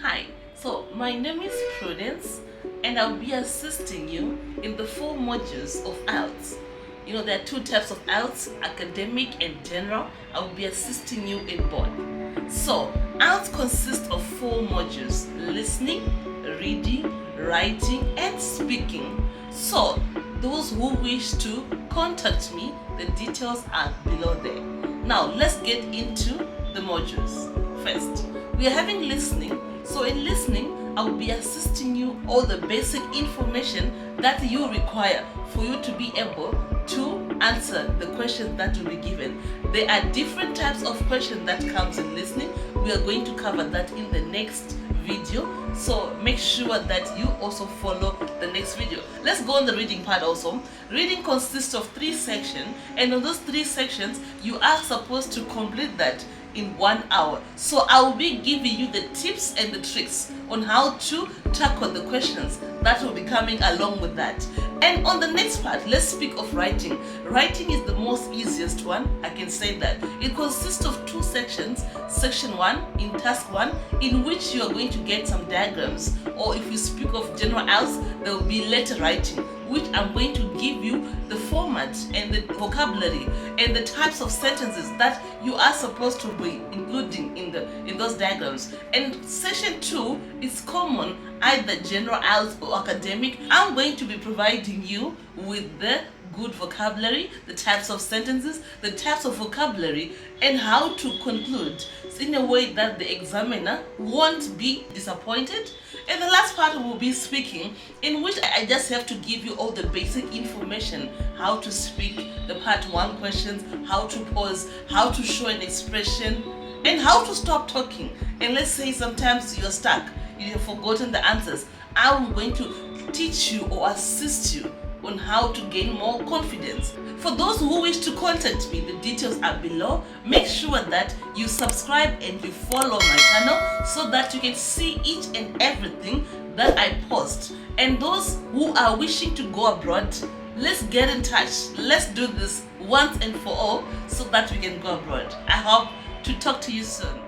Hi, so my name is Prudence and I'll be assisting you in the 4 modules of IELTS. You know, there are 2 types of IELTS, academic and general. I will be assisting you in both. So, IELTS consists of 4 modules: listening, reading, writing, and speaking. So, those who wish to contact me, the details are below there. Now, let's get into the modules. First, we are having listening. So in listening, I will be assisting you all the basic information that you require for you to be able to answer the questions that will be given. There are different types of questions that comes in listening. We are going to cover that in the next video, so make sure that you also follow the next video. Let's go on the reading part also. Reading consists of 3 sections, and on those 3 sections you are supposed to complete that in 1 hour. So I will be giving you the tips and the tricks on how to tackle the questions that will be coming along with that. And on the next part, let's speak of writing. Writing is the most easiest one, I can say that. It consists of 2 sections. Section 1 in task 1, in which you are going to get some diagrams, or if you speak of general IELTS, there will be letter writing, which I'm going to give you the format and the vocabulary and the types of sentences that you are supposed to be including in those diagrams. And section 2 is common, either general IELTS or academic. I'm going to be providing you with the good vocabulary, the types of sentences, the types of vocabulary, and how to conclude in a way that the examiner won't be disappointed. And the last part will be speaking, in which I just have to give you all the basic information: how to speak, the part 1 questions, how to pause, how to show an expression, and how to stop talking. And let's say sometimes you're stuck, you have forgotten the answers. I'm going to teach you or assist you on how to gain more confidence. For those who wish to contact me, the details are below. Make sure that you subscribe and you follow my channel so that you can see each and everything that I post. And those who are wishing to go abroad, let's get in touch. Let's do this once and for all so that we can go abroad. I hope to talk to you soon.